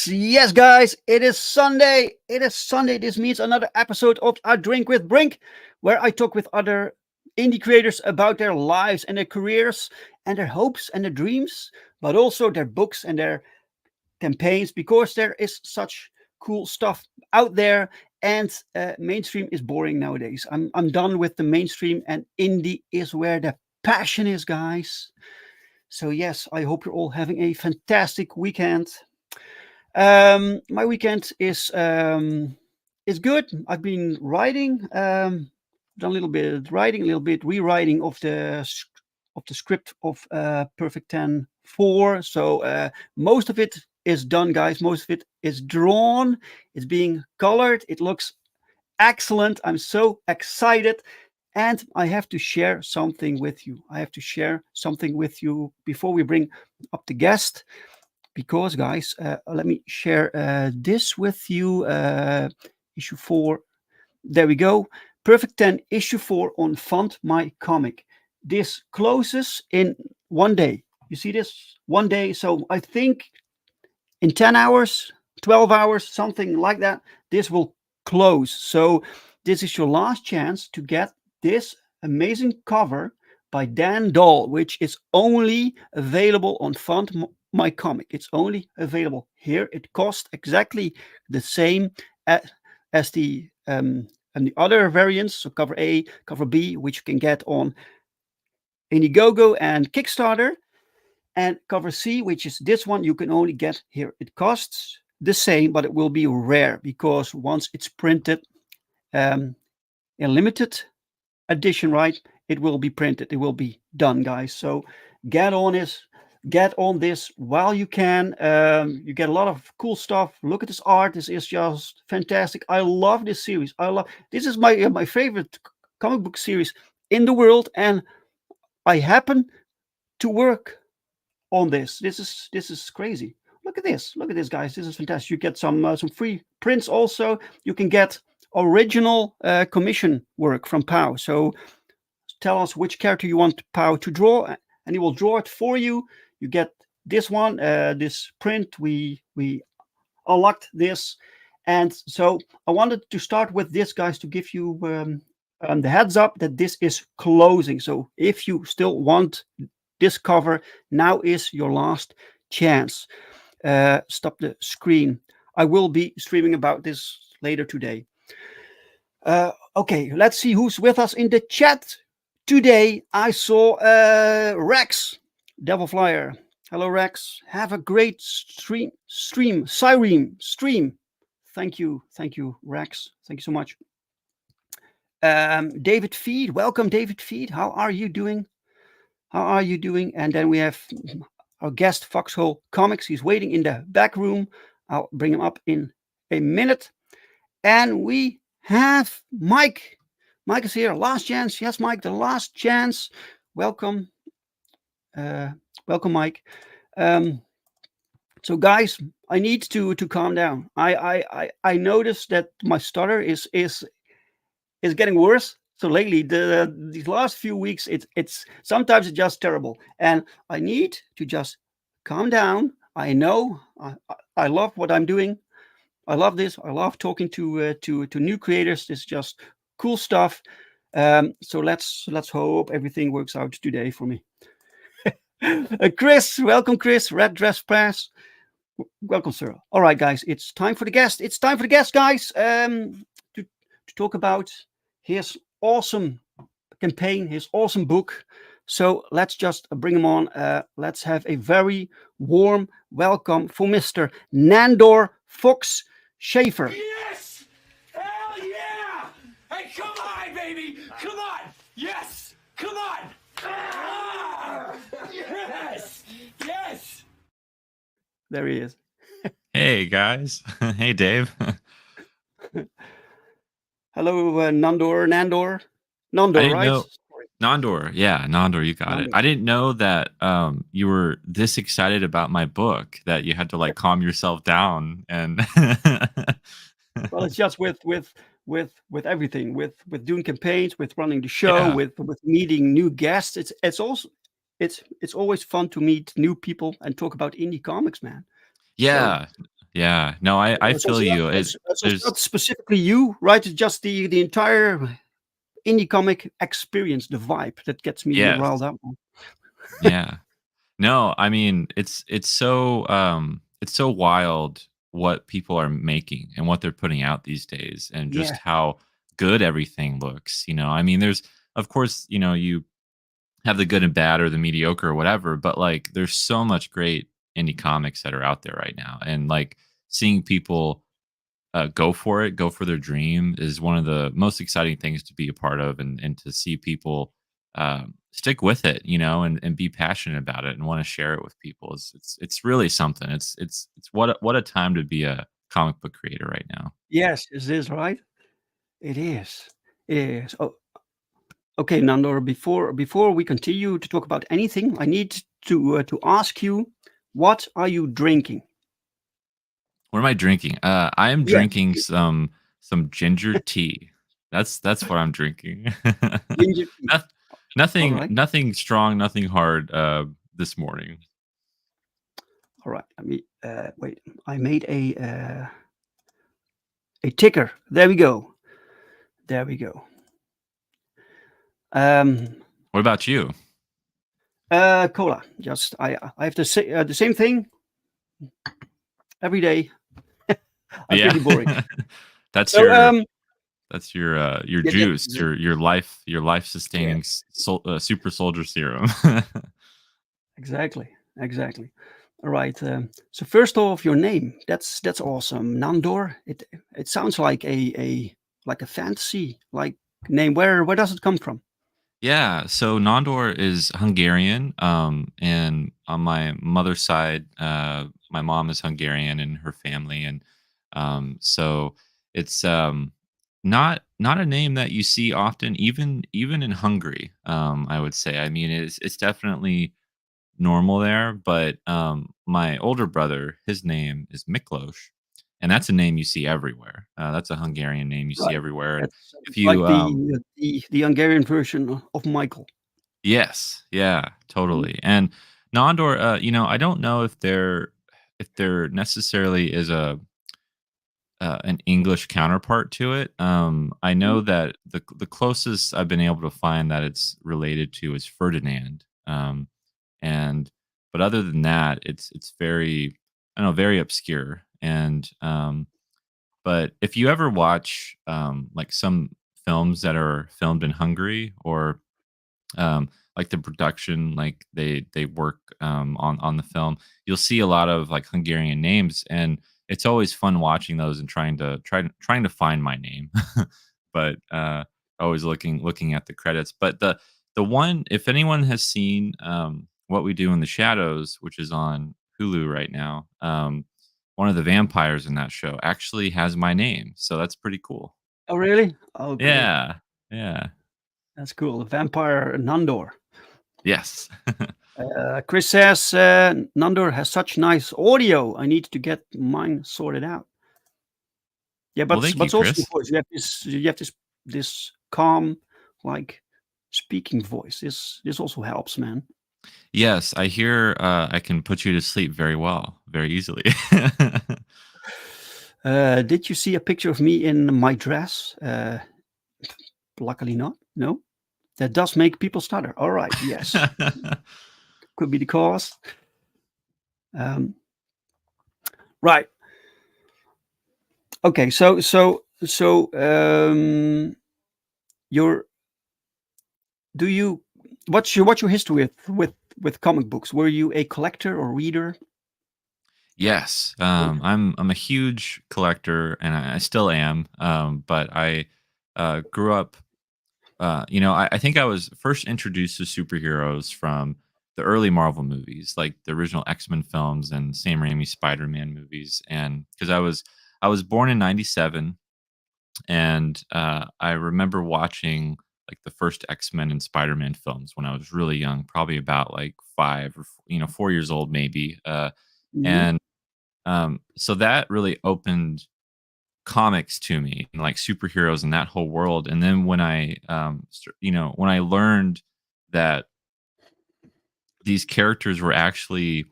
Yes, guys, it is Sunday. This means another episode of A Drink with Brink, where I talk with other indie creators about their lives and their careers and their hopes and their dreams, but also their books and their campaigns, because there is such cool stuff out there. And mainstream is boring nowadays. I'm done with the mainstream, and indie is where the passion is, guys. So yes, I hope you're all having a fantastic weekend. My weekend is good. I've been writing, done a little bit writing, a little bit rewriting of the script of Perfect 10 4. So most of it is done, guys. Most of it is drawn. It's being colored. It looks excellent. I'm so excited. And I have to share something with you. Before we bring up the guest. Because, guys, let me share this with you. Issue 4. There we go. Perfect 10, issue 4 on Fund My Comic. This closes in 1 day. You see this? 1 day. So I think in 10 hours, 12 hours, something like that, this will close. So this is your last chance to get this amazing cover by Dan Dahl, which is only available on Fund My Comic. It's only available here. It costs exactly the same as the other variants. So cover A, cover B, which you can get on Indiegogo and Kickstarter, and cover C, which is this one, you can only get here. It costs the same, but it will be rare, because once it's printed in limited edition, right, it will be printed. It will be done, guys. So get on this while you can. You get a lot of cool stuff. Look at this art. This is just fantastic. I love this series. This is my favorite comic book series in the world, and I happen to work on this. This is crazy. Look at this, guys. This is fantastic. You get some free prints also. You can get original commission work from POW. So tell us which character you want POW to draw, and he will draw it for you. You get this one, this print. We unlocked this, and so I wanted to start with this, guys, to give you the heads up that this is closing. So if you still want this cover, now is your last chance. Stop the screen. I will be streaming about this later today. Okay, let's see who's with us in the chat today. I saw Rex, Devil Flyer. Hello, Rex. Have a great stream. Thank you, Rex. Thank you so much. David Feed, welcome, David Feed. How are you doing? And then we have our guest, Foxhole Comics. He's waiting in the back room. I'll bring him up in a minute. And we have Mike Mike is here. Last chance. Yes, Mike, the last chance. Welcome. Uh, welcome, Mike. Um, so, guys, I need to calm down. I noticed that my stutter is getting worse. So lately, these last few weeks, it's sometimes it's just terrible, and I need to just calm down. I know I love what I'm doing. I love this. I love talking to new creators. It's just cool stuff. So let's hope everything works out today for me. Chris, welcome, Chris. Red Dress Press. Welcome, sir. All right, guys, it's time for the guest. It's time for the guest, guys, to talk about his awesome campaign, his awesome book. So let's just bring him on. Let's have a very warm welcome for Mr. Nandor Fox Shaffer. Yes! Hell yeah! Hey, come on, baby! Come on! Yes! Come on! Ah! Yes! Yes! There he is. Hey guys. Hey Dave. Hello, Nandor. I Nandor, didn't right? know Sorry, Nandor. Yeah, Nandor, you got it. Nandor. I didn't know that you were this excited about my book that you had to like calm yourself down and Well, it's just with everything, with doing campaigns, with running the show, yeah. with meeting new guests. It's also it's always fun to meet new people and talk about indie comics, man. So Yeah. Yeah. No, I it's feel also you. it's also There's not specifically you, right? It's just the entire indie comic experience, the vibe that gets me yes. riled up. Yeah. No, I mean, it's so wild what people are making and what they're putting out these days and just Yeah, how good everything looks, you know. I mean, there's of course, you know, you have the good and bad or the mediocre or whatever, but like there's so much great indie comics that are out there right now. And like seeing people go for it, go for their dream is one of the most exciting things to be a part of, and to see people stick with it, you know, and be passionate about it and want to share it with people is it's really something. It's what a time to be a comic book creator right now. yes, is this right? It is. It is. Oh, okay, Nandor. Before we continue to talk about anything, I need to ask you, what are you drinking? What am I drinking? I am Yes, drinking some ginger tea. That's what I'm drinking. ginger tea. Noth- All nothing right, nothing strong, nothing hard this morning. all right. Let me wait. I made a ticker. There we go. There we go. Um, What about you? cola. Just I have the same thing every day. I'm Yeah. pretty boring. That's So your yeah, yeah, juice, your life sustaining yes, super soldier serum. exactly, exactly. All right. So first off, your name. That's awesome, Nandor. It sounds like a fantasy like name. Where does it come from? Yeah, so Nandor is Hungarian, and on my mother's side, my mom is Hungarian and her family, and so it's not a name that you see often, even in Hungary. I would say. I mean, it's definitely normal there, but my older brother, his name is Miklos, and that's a name you see everywhere. That's a Hungarian name you see Right. everywhere, and That's if like you the Hungarian version of Michael. yes, yeah, Mhm. totally. And Nondor, you know, I don't know if there necessarily is a an English counterpart to it. I Mhm. know that the closest I've been able to find that it's related to is Ferdinand. And but other than that, it's very I don't know, very obscure. And but if you ever watch like some films that are filmed in Hungary or like the production, like they work on the film. You'll see a lot of like Hungarian names, and it's always fun watching those and trying to find my name, but always looking at the credits. But the one, if anyone has seen What We Do in the Shadows, which is on Hulu right now, one of the vampires in that show actually has my name, so that's pretty cool. Oh, really? Oh, great. Yeah. Yeah. That's cool. Vampire Nandor. Yes. Chris says Nandor has such nice audio. I need to get mine sorted out. Yeah, Well, thank you, but also the Chris. voice. You have this calm, like speaking voice. This also helps, man. Yes, I hear I can put you to sleep very well, very easily. Did you see a picture of me in my dress? Luckily not. No, that does make people stutter. All right. Yes, could be the cause. Um, right. Okay. You're do you what's your history with comic books? Were you a collector or reader? Yes, Both. I'm a huge collector, and I still am. But I grew up. I think I was first introduced to superheroes from the early Marvel movies, like the original X-Men films and Sam Raimi Spider-Man movies. And because I was born in '97, and I remember watching like the first X-Men and Spider-Man films when I was really young, probably about like 5 or 4 years old, maybe. Mhm, And So that really opened comics to me and like superheroes and that whole world. And then when when I learned that these characters were actually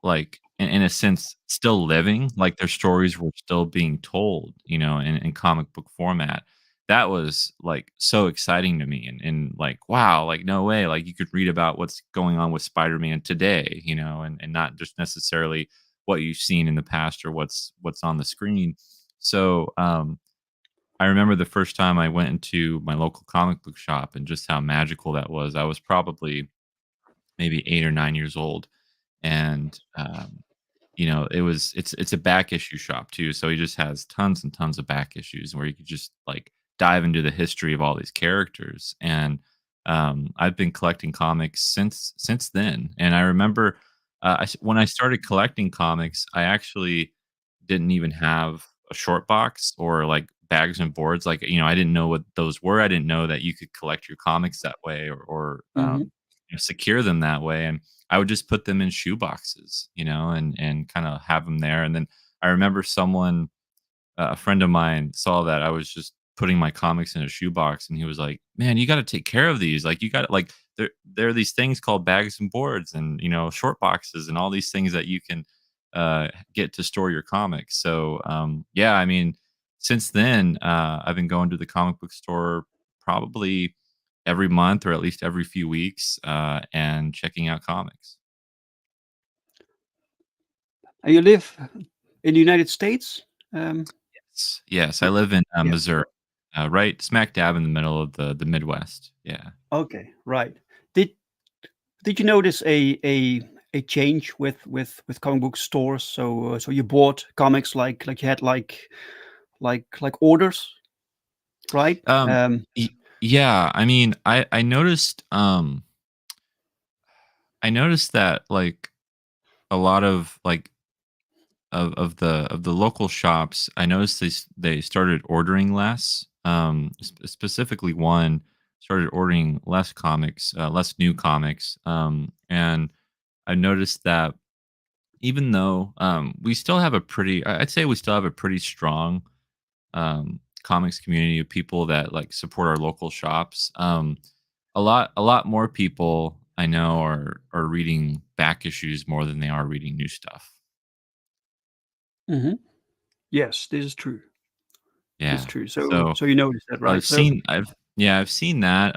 like in a sense still living, like their stories were still being told, in comic book format. That was like so exciting to me, and like, wow, like no way, like you could read about what's going on with Spider-Man today, and not just necessarily what you've seen in the past or what's on the screen. So I remember the first time I went into my local comic book shop and just how magical that was. I was probably maybe 8 or 9 years old, and it's a back issue shop too, so he just has tons and tons of back issues where you could just like dive into the history of all these characters. And I've been collecting comics since then. And I remember when I started collecting comics, I actually didn't even have a short box or like bags and boards. Like, I didn't know what those were. I didn't know that you could collect your comics that way, or mhm. secure them that way. And I would just put them in shoe boxes, and kind of have them there. And then I remember a friend of mine saw that I was just putting my comics in a shoebox, and he was like, "Man, you got to take care of these. Like, you got like there are these things called bags and boards, and short boxes, and all these things that you can get to store your comics." So yeah, I mean, since then, I've been going to the comic book store probably every month or at least every few weeks, and checking out comics. And you live in the United States? Um, Yes, I r live in yeah. Missouri, right smack dab in the middle of the Midwest. Yeah. Okay, right. Did did you notice a change with comic book stores? So you bought comics like you had like orders, right? Um, yeah, I mean, I noticed that like a lot of like of the local shops, I noticed they started ordering less. Specifically, one started ordering less comics, less new comics. And I noticed that even though we still have I'd say we still have a pretty strong comics community of people that like support our local shops. A lot more people I know are reading back issues more than they are reading new stuff. Mhm. Yes, this is true. This is Yeah. true. So So so you noticed that, right? So I've seen that,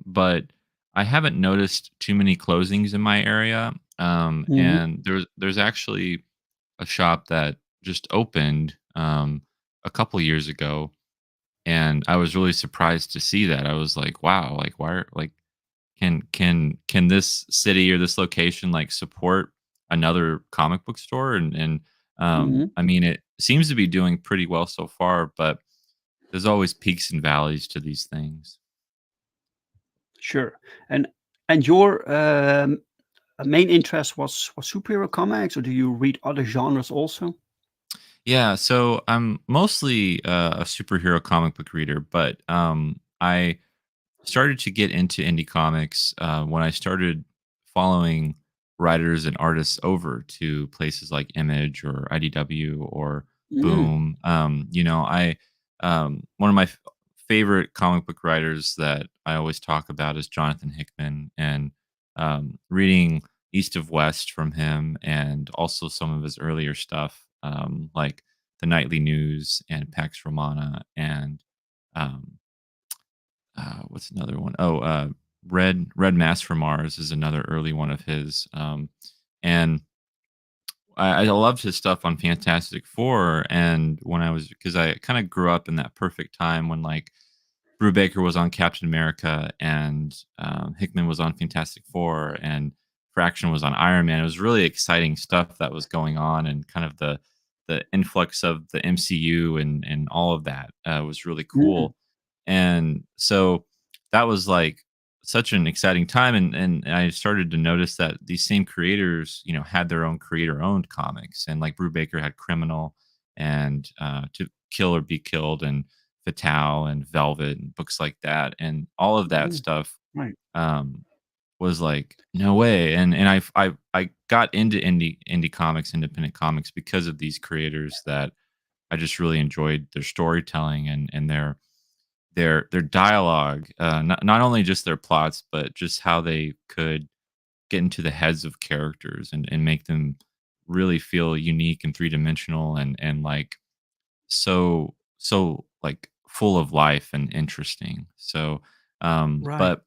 but I haven't noticed too many closings in my area. mhm, And there's actually a shop that just opened a couple years ago, and I was really surprised to see that. I was like, wow, like why are like can this city or this location like support another comic book store? And mhm, I mean, it seems to be doing pretty well so far, but there's always peaks and valleys to these things. sure. And your main interest was superhero comics, or do you read other genres also? Yeah, so I'm mostly a superhero comic book reader, but I started to get into indie comics when I started following writers and artists over to places like Image or IDW or Mm, Boom. I one of my favorite comic book writers that I always talk about is Jonathan Hickman, and reading East of West from him, and also some of his earlier stuff, like the Nightly News and Pax Romana and um, what's another one? Oh, Red Mass from Mars is another early one of his. And I loved his stuff on Fantastic Four. And when I was, because I kind of grew up in that perfect time when like Brubaker was on Captain America and Hickman was on Fantastic Four and Fraction was on Iron Man. It was really exciting stuff that was going on, and kind of the influx of the MCU and all of that was really mm, cool. And so that was like such an exciting time, and I started to notice that these same creators, had their own creator owned comics, and like Brubaker had Criminal and To Kill or Be Killed and Fatale and Velvet and books like that, and all of that mm. stuff Right. um, was like no way. And I got into indie comics, independent comics, because of these creators that I just really enjoyed their storytelling and their dialogue, not only just their plots, but just how they could get into the heads of characters and make them really feel unique and three dimensional and like so like full of life and interesting. So um Right. but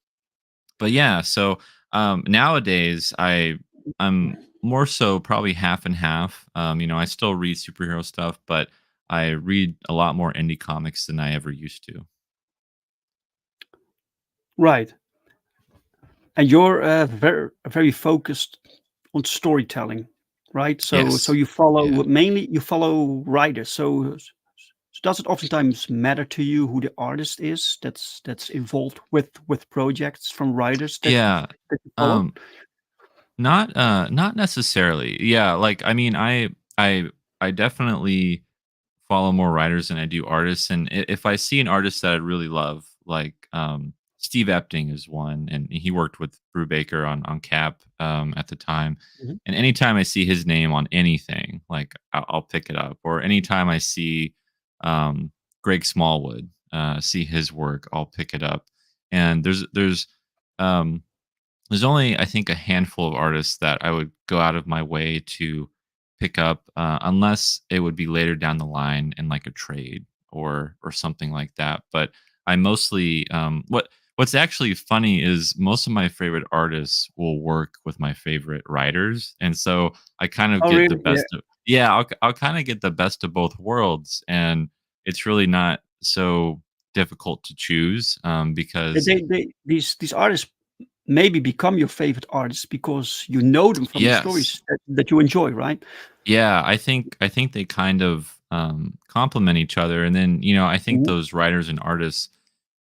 but yeah, so nowadays I'm more so probably half and half. I still read superhero stuff, but I read a lot more indie comics than I ever used to. Right. And you're very focused on storytelling, right? So Yes. you follow Yeah. mainly you follow writers. So does it oftentimes matter to you who the artist is that's involved with projects from writers Yeah. that you follow? Um not necessarily. Yeah, like I mean, I definitely follow more writers than I do artists, and if I see an artist that I really love, like Steve Epting is one, and he worked with Brubaker on Cap at the time. Mhm. And anytime I see his name on anything, like I'll pick it up. Or anytime I see um, Greg Smallwood, see his work, I'll pick it up. And um, there's only, I think, a handful of artists that I would go out of my way to pick up, unless it would be later down the line in like a trade or something like that. But I mostly, what's actually funny is most of my favorite artists will work with my favorite writers, and so I kind of Oh, get the really? Yeah. best of, yeah, I'll kind of get the best of both worlds, and it's really not so difficult to choose, because These artists maybe become your favorite artists because you know them from the yes. stories that you enjoy, right? Yeah, I think they kind of complement each other, and then I think Mhm. those writers and artists,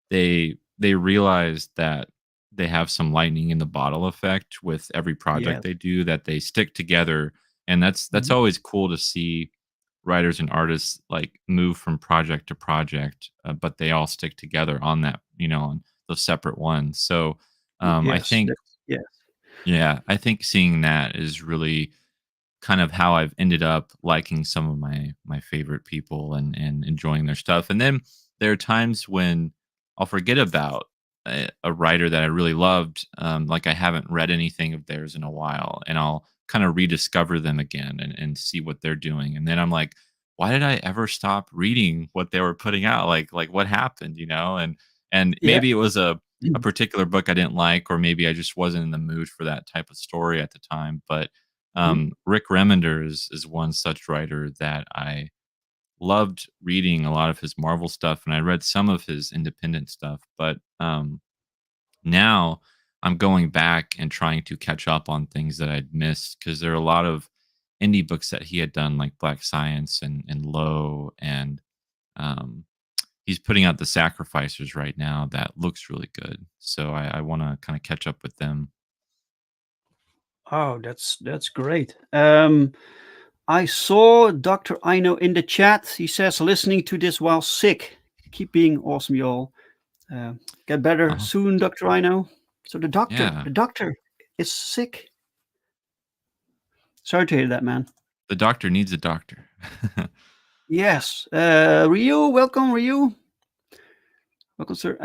they realize that they have some lightning in the bottle effect with every project Yes. they do, that they stick together, and that's Mhm. always cool to see writers and artists like move from project to project, but they all stick together on that, on those separate ones. So I Yes. think, That's yes. yeah, I think seeing that is really kind of how I've ended up liking some of my favorite people and enjoying their stuff. And then there are times when I'll forget about a writer that I really loved, like I haven't read anything of theirs in a while, and I'll kind of rediscover them again and see what they're doing. And then I'm like, why did I ever stop reading what they were putting out? Like what happened, And Yeah. maybe it was a particular book I didn't like, or maybe I just wasn't in the mood for that type of story at the time. But Mhm. Rick Remender is one such writer that I loved reading a lot of his Marvel stuff, and I read some of his independent stuff. But now I'm going back and trying to catch up on things that I'd missed, because there are a lot of indie books that he had done, like Black Science and Low, and um, he's putting out The Sacrificers right now that looks really good. So I want to kind of catch up with them. Oh, that's great. I saw Dr. Aino in the chat. He says, listening to this while sick. Keep being awesome, y'all. Get better Uh-huh. soon, Dr. Rhino. So Yeah. the doctor is sick. Sorry to hear that, man. The doctor needs a doctor. Yes. Ryu, welcome, Ryu. Welcome, sir.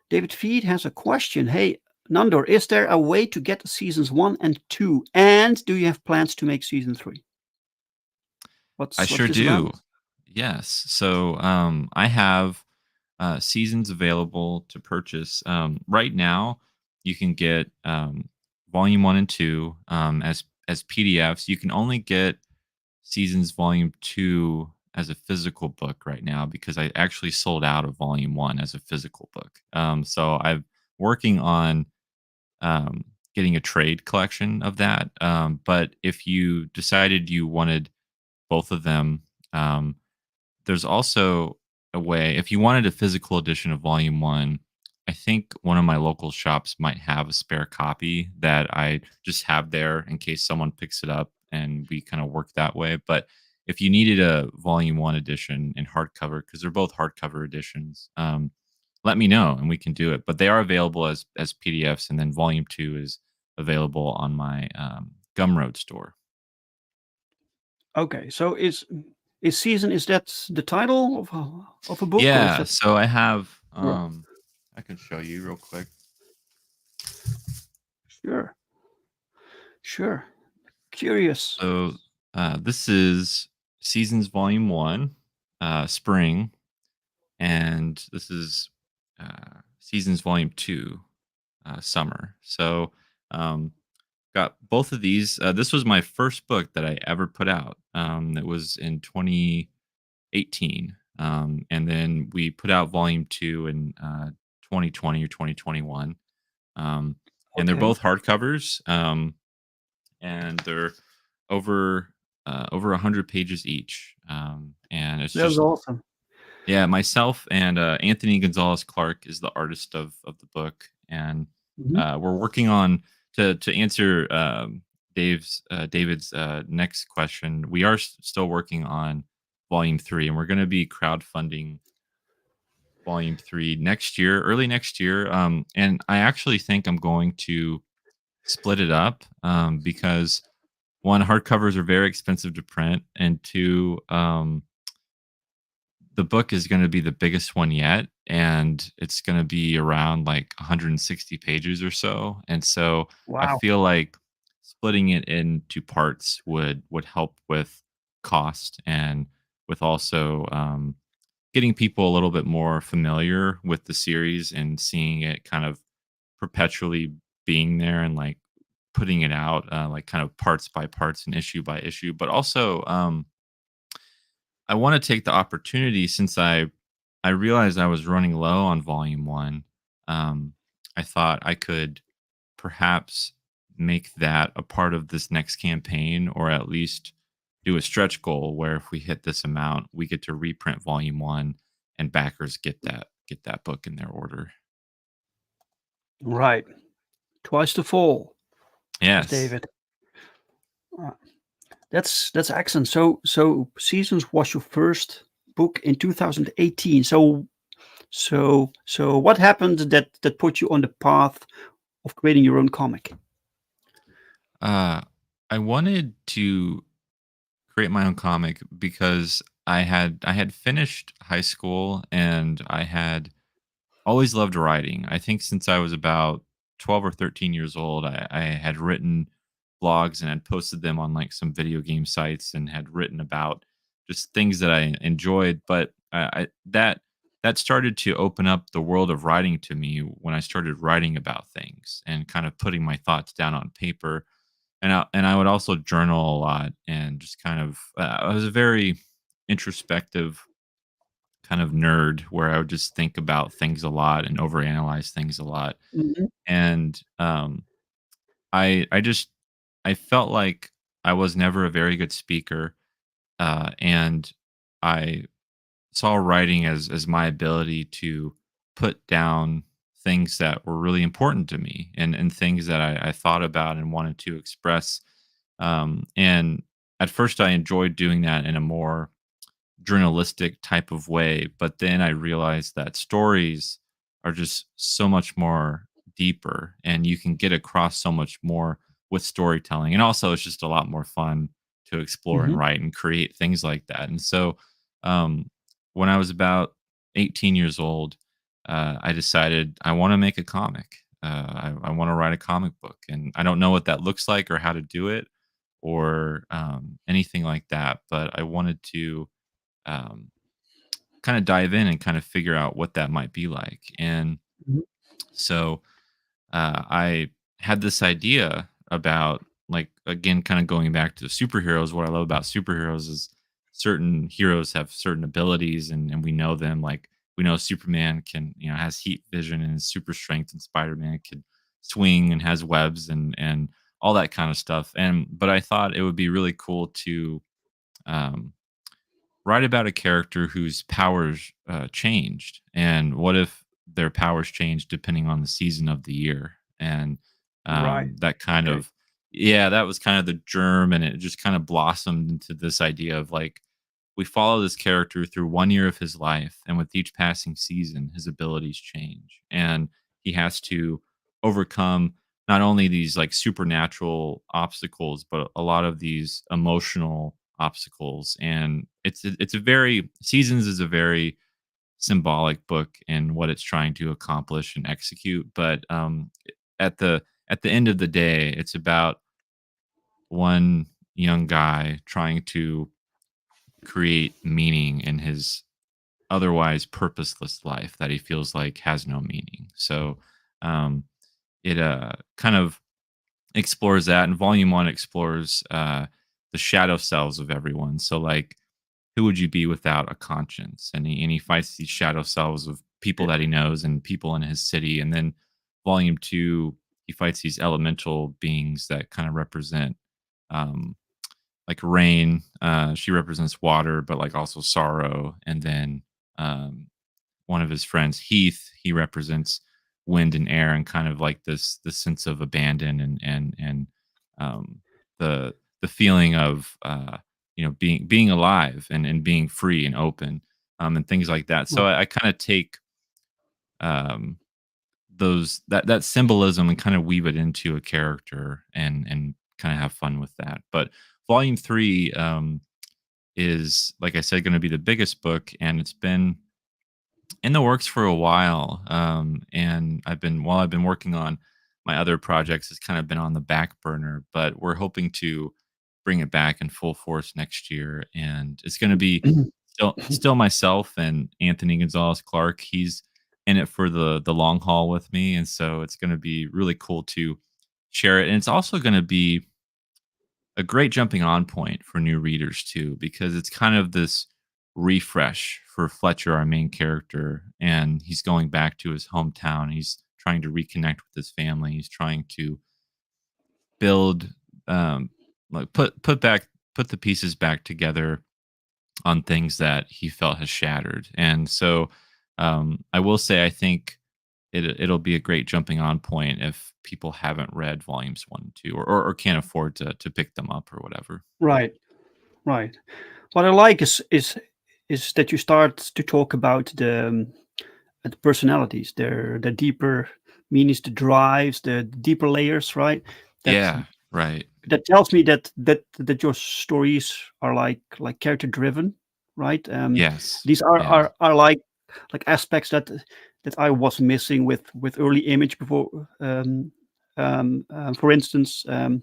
David Feed has a question. Hey, Nandor, is there a way to get seasons 1 and 2? And do you have plans to make season 3? I What's sure this about? do. Yes. So I have seasons available to purchase. Right now, you can get volume 1 and 2 as PDFs. You can only get seasons volume 2 as a physical book right now because I actually sold out of volume 1 as a physical book. So I'm working on um, getting a trade collection of that. But if you decided you wanted both of them, um, there's also a way if you wanted a physical edition of volume 1, I think one of my local shops might have a spare copy that I just have there in case someone picks it up and we kind of work that way. But if you needed a volume 1 edition in hardcover, because they're both hardcover editions, let me know and we can do it. But they are available as PDFs, and then volume 2 is available on my Gumroad store. Okay, so is season is that the title of a book, or is Yeah, that? so I have Sure, I can show you real quick. sure, sure. Curious. So this is Seasons Volume 1, Spring, and this is Seasons Volume 2, Summer. So um, got both of these. This was my first book that I ever put out. It was in 2018. And then we put out Volume 2 in 2020 or 2021. Um, and they're Okay, both hardcovers. And they're over over 100 pages each. And it's that's just awesome. yeah, myself and Anthony Gonzalez Clark is the artist of the book, and Mhm. we're working on to answer David's next question. We are still working on volume 3, and we're going to be crowdfunding volume 3 next year, early next year. And I actually think I'm going to split it up because one, hardcovers are very expensive to print, and two, the book is going to be the biggest one yet, and it's going to be around like 160 pages or so. And so I Wow. feel like splitting it into parts would help with cost and with also getting people a little bit more familiar with the series and seeing it kind of perpetually being there and like putting it out like kind of parts by parts and issue by issue. But also I want to take the opportunity since I realized I was running low on volume 1. um I thought I could perhaps make that a part of this next campaign, or at least do a stretch goal where if we hit this amount we get to reprint volume 1 and backers get that book in their order. Right. Twice the fall, says Yes. David. Uh, that's excellent. So Seasons was your first book in 2018. So what happened that put you on the path of creating your own comic? uh I wanted to create my own comic because I had finished high school and I had always loved writing. I think since I was about 12 or 13 years old, I had written blogs and had posted them on like some video game sites and had written about just things that I enjoyed. But that started to open up the world of writing to me when I started writing about things and kind of putting my thoughts down on paper. And I would also journal a lot and just kind of I was a very introspective kind of nerd where I would just think about things a lot and overanalyze things a lot. Mhm. And I just I felt like I was never a very good speaker, and I saw writing as my ability to put down things that were really important to me and things that I thought about and wanted to express. And at first, I enjoyed doing that in a more journalistic type of way, but then I realized that stories are just so much more deeper, and you can get across so much more with storytelling. And also, it's just a lot more fun to explore and Hmm. write and create things like that. And so, um, when I was about 18 years old, I decided I want to make a comic. I want to write a comic book, and I don't know what that looks like or how to do it or anything like that. But I wanted to um, kind of dive in and kind of figure out what that might be like. And so I had this idea about, like, again, kind of going back to superheroes. What I love about superheroes is certain heroes have certain abilities, and we know them. Like, we know Superman can, has heat vision and is super strength, and Spider-Man can swing and has webs and all that kind of stuff. And but I thought it would be really cool to um, write about a character whose powers changed, and what if their powers changed depending on the season of the year. And Right. that kind Okay. of, yeah, that was kind of the germ, and it just kind of blossomed into this idea of, like, we follow this character through 1 year of his life, and with each passing season his abilities change, and he has to overcome not only these, like, supernatural obstacles, but a lot of these emotional obstacles. And it's a very, Seasons is a very symbolic book in what it's trying to accomplish and execute. But at the end of the day, it's about one young guy trying to create meaning in his otherwise purposeless life that he feels like has no meaning. So um it kind of explores that, and volume one explores the shadow selves of everyone. So, like, who would you be without a conscience? And he fights these shadow selves of people that he knows and people in his city. And then volume two, he fights these elemental beings that kind of represent, um, like rain. She represents water, but like also sorrow. And then um, one of his friends, Heath, he represents wind and air, and kind of like this sense of abandon, and um, the the feeling of being alive, and being free and open, and things like that. So Right. I kind of take um, that symbolism and kind of weave it into a character, and kind of have fun with that. But volume three is, like I said, going to be the biggest book, and it's been in the works for a while. And while I've been working on my other projects, it's kind of been on the back burner, but we're hoping to bring it back in full force next year. And it's going to be still myself and Anthony Gonzalez Clark. He's in it for the long haul with me. And so it's going to be really cool to share it. And it's also going to be a great jumping on point for new readers too, because it's kind of this refresh for Fletcher, our main character, and he's going back to his hometown. He's trying to reconnect with his family. He's trying to build, um, like put the pieces back together on things that he felt has shattered. And so, I will say, I think it'll be a great jumping on point if people haven't read volumes one and two, or can't afford to pick them up or whatever. Right. Right. What I like is that you start to talk about the personalities, their deeper meanings, the drives, the deeper layers, right? That Yeah, right. that tells me that your stories are like character driven, right? Yes. These are Yeah. are are like aspects that I was missing with early image before. For instance, a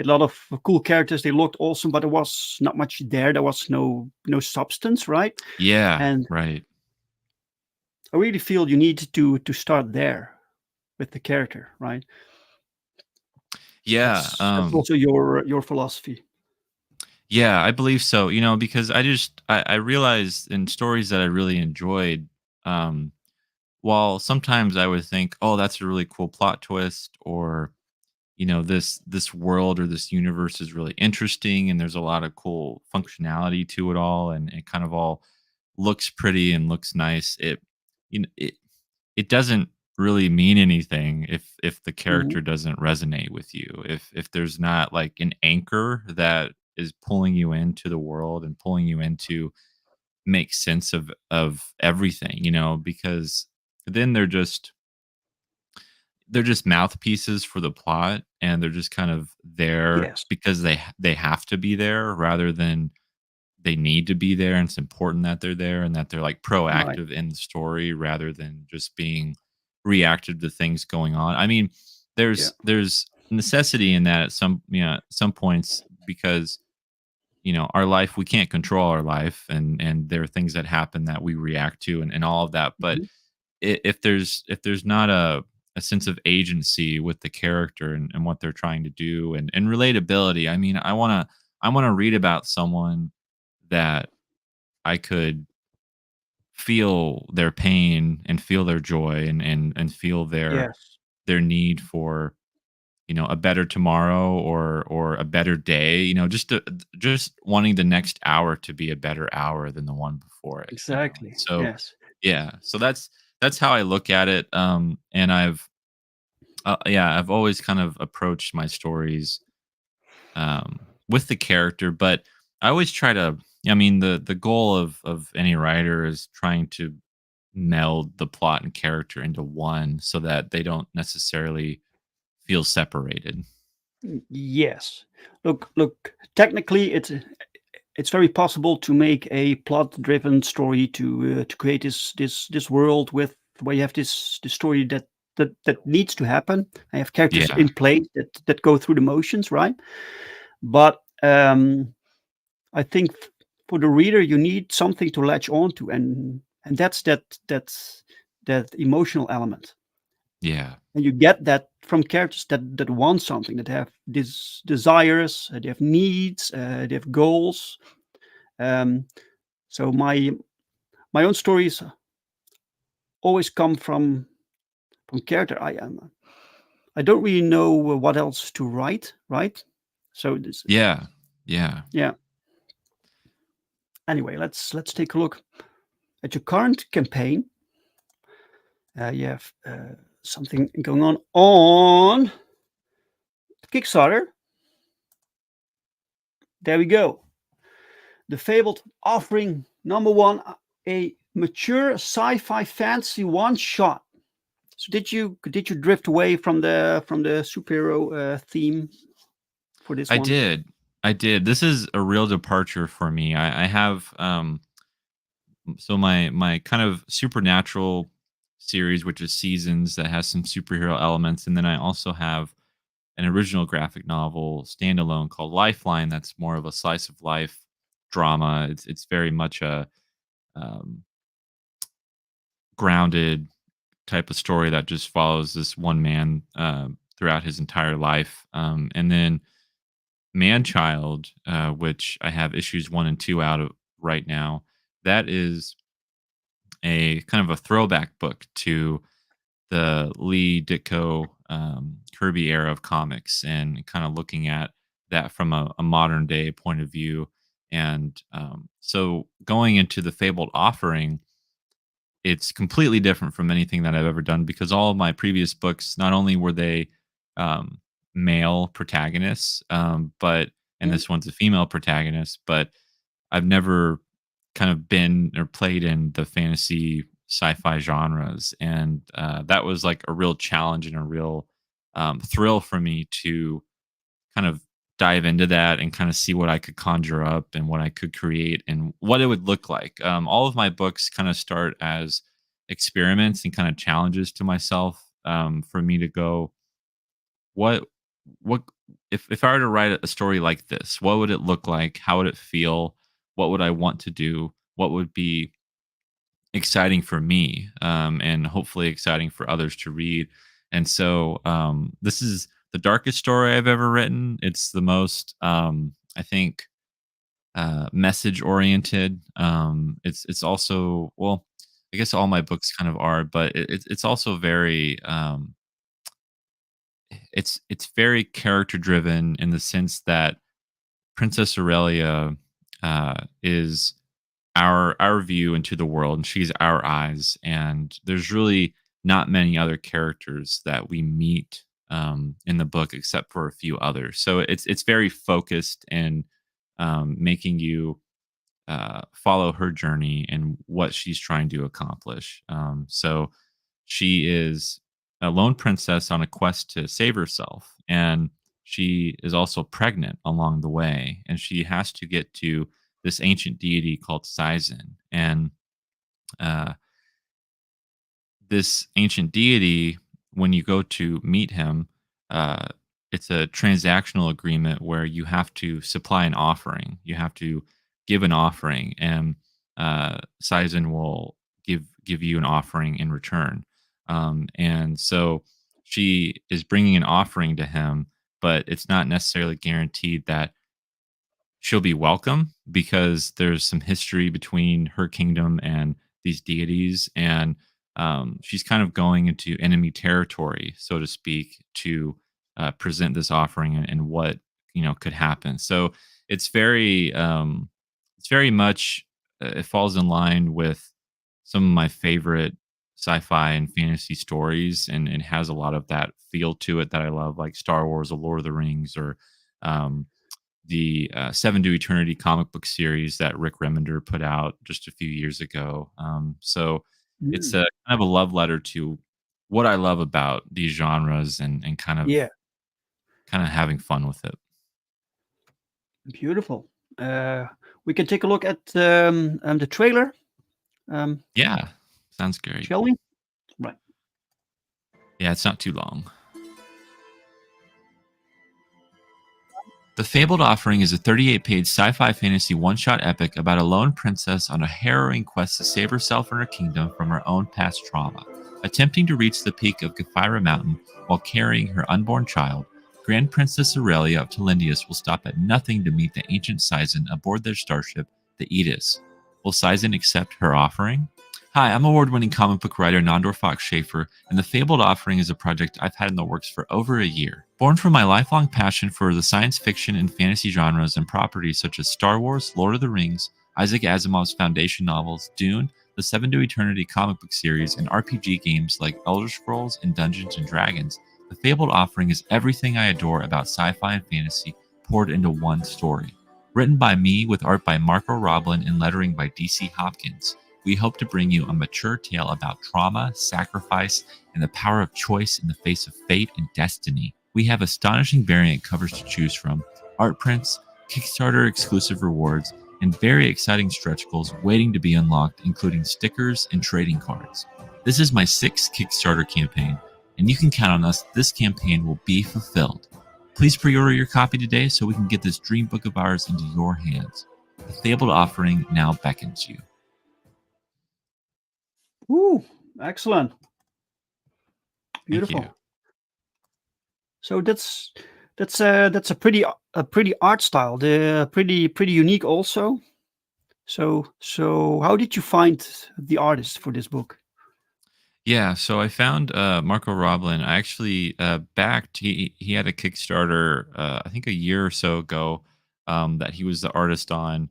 lot of cool characters. They looked awesome, but there was not much there. There was no substance, right? Yeah, And right. I really feel you need to start there with the character, right? Yeah, That's also your philosophy. yeah, I believe so, because I realized in stories that I really enjoyed, um, while sometimes I would think, "Oh, that's a really cool plot twist," or, this world or this universe is really interesting, and there's a lot of cool functionality to it all, and it kind of all looks pretty and looks nice. You know, it doesn't really mean anything if the Mhm. character doesn't resonate with you. If there's not, like, an anchor that is pulling you into the world and pulling you into make sense of everything, because then they're just mouthpieces for the plot, and they're just kind of there Yes. because they have to be there rather than they need to be there, and it's important that they're there and that they're like Right. proactive in the story rather than just being reactive to things going on. I mean, Yeah. there's necessity in that at some points because our life, we can't control our life, and there are things that happen that we react to, and all of that. But Mhm. if there's not a sense of agency with the character and what they're trying to do, and relatability, I mean, I want to read about someone that I could feel their pain and feel their joy, and feel Yes. their need for a better tomorrow, or a better day, just wanting the next hour to be a better hour than the one before it. Exactly. So Yes. yeah, so that's how I look at it. And I've always kind of approached my stories with the character, but I always try to. I mean, the goal of any writer is trying to meld the plot and character into one, so that they don't necessarily feel separated. Yes. Look. Technically, it's very possible to make a plot-driven story to create this world with where you have this story that needs to happen. I have characters Yeah, in place that go through the motions, right? But I think for the reader, you need something to latch on to, and that's that emotional element. yeah, And you get that from characters that want something, that have these desires, they have needs, they have goals. Um, so my own stories always come from character. I don't really know what else to write, right? So this, yeah, yeah. yeah. Anyway, let's take a look at your current campaign. You have something going on Kickstarter. There we go. The Fabled Offering number one, a mature sci-fi fantasy one shot. So did you drift away from the superhero theme for this I one? did. I did. This is a real departure for me. I have so my kind of supernatural series, which is Seasons, that has some superhero elements, and then I also have an original graphic novel standalone called Lifeline. That's more of a slice of life drama. It's very much a um, grounded type of story that just follows this one man throughout his entire life. And then Manchild, which I have issues 1 and 2 out of right now. That is a kind of a throwback book to the Lee Ditko Kirby era of comics, and kind of looking at that from a modern day point of view. And so going into the Fabled Offering, it's completely different from anything that I've ever done, because all of my previous books, not only were they um, male protagonists, and Mm, this one's a female protagonist, but I've never kind of been or played in the fantasy sci-fi genres, and that was like a real challenge and a real thrill for me to kind of dive into that and kind of see what I could conjure up and what I could create and what it would look like. All of my books kind of start as experiments and kind of challenges to myself, for me to go, what what if I were to write a story like this, what would it look like? How would it feel? What would I want to do? What would be exciting for me, and hopefully exciting for others to read. And so this is the darkest story I've ever written. It's the most, I think, message oriented. It's also, well, I guess all my books kind of are, but it's also very it's very character driven, in the sense that Princess Aurelia is our view into the world, and she's our eyes, and there's really not many other characters that we meet in the book except for a few others. So it's very focused, and making you follow her journey and what she's trying to accomplish. So she is a lone princess on a quest to save herself, and she is also pregnant along the way, and she has to get to this ancient deity called Sizen. And uh, this ancient deity, when you go to meet him, uh, it's a transactional agreement where you have to supply an offering. You have to give an offering, and Sizen will give you an offering in return. And so she is bringing an offering to him, but it's not necessarily guaranteed that she'll be welcome, because there's some history between her kingdom and these deities, and she's kind of going into enemy territory, so to speak, to present this offering, and what could happen. So it's very much, it falls in line with some of my favorite sci-fi and fantasy stories, and it has a lot of that feel to it that I love, like Star Wars or Lord of the Rings, or um, the Seven to Eternity comic book series that Rick Remender put out just a few years ago. So it's Mm, a kind of a love letter to what I love about these genres, and yeah, kind of having fun with it. beautiful. We can take a look at the trailer, um, Yeah, sounds great. shall we? Right. Yeah, it's not too long. The Fabled Offering is a 38-page sci-fi fantasy one-shot epic about a lone princess on a harrowing quest to save herself and her kingdom from her own past trauma. Attempting to reach the peak of Gafira Mountain while carrying her unborn child, Grand Princess Aurelia of Telindius will stop at nothing to meet the ancient Sizen aboard their starship, the Aegis. Will Sizen accept her offering? Hi, I'm award-winning comic book writer Nandor Fox Shaffer, and The Fabled Offering is a project I've had in the works for over a year. Born from my lifelong passion for the science fiction and fantasy genres and properties such as Star Wars, Lord of the Rings, Isaac Asimov's Foundation novels, Dune, the Seven to Eternity comic book series, and RPG games like Elder Scrolls and Dungeons and Dragons, The Fabled Offering is everything I adore about sci-fi and fantasy poured into one story. Written by me with art by Marco Roblin and lettering by DC Hopkins, we hope to bring you a mature tale about trauma, sacrifice, and the power of choice in the face of fate and destiny. We have astonishing variant covers to choose from, art prints, Kickstarter exclusive rewards, and very exciting stretch goals waiting to be unlocked, including stickers and trading cards. This is my 6th Kickstarter campaign, and you can count on us, this campaign will be fulfilled. Please pre-order your copy today so we can get this dream book of ours into your hands. The Fabled Offering now beckons you. Ooh, excellent. Thank you. Beautiful. So that's a pretty art style. The pretty unique also. So how did you find the artist for this book? Yeah, so I found Marco Roblin. I actually backed. He had a Kickstarter, I think a year or so ago, that he was the artist on,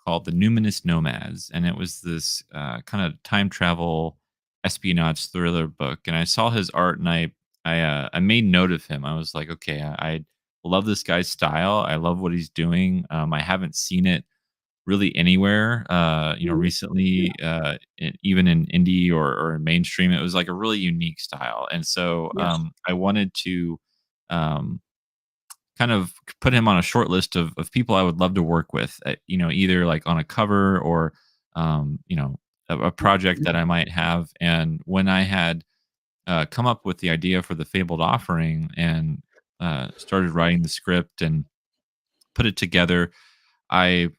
called the Numinous Nomads, and it was this kind of time travel espionage thriller book. And I saw his art, and I made note of him. I was like, okay, I love this guy's style. I love what he's doing. I haven't seen it really anywhere. Mhm. Recently, even in indie or mainstream, it was like a really unique style, and so Yes. I wanted to um, kind of put him on a short list of people I would love to work with. Either like on a cover, or a project that I might have. And when I had come up with the idea for the Fabled Offering, and started writing the script and put it together, I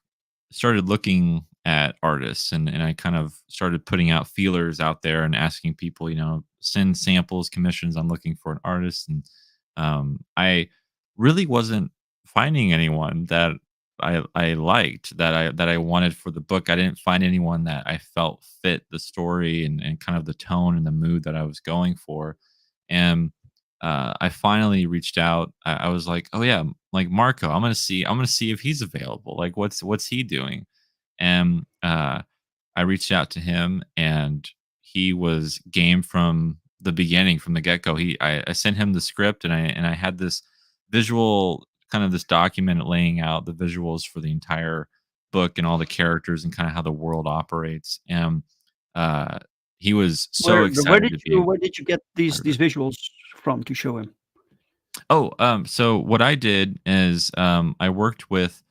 started looking at artists, and I kind of started putting out feelers out there and asking people, send samples, commissions. I'm looking for an artist. And I really wasn't finding anyone that I liked, that I wanted for the book. I didn't find anyone that I felt fit the story, and kind of the tone and the mood that I was going for. And I finally reached out. I was like, oh yeah, like Marco, I'm gonna see if he's available. Like, what's he doing? And I reached out to him, and he was game from the beginning, from the get go. I sent him the script, and I had this visual, kind of this document laying out the visuals for the entire book and all the characters and kind of how the world operates. And uh, he was so excited to be Where did you get part of these it. visuals from to show him? Oh, so what I did is I worked with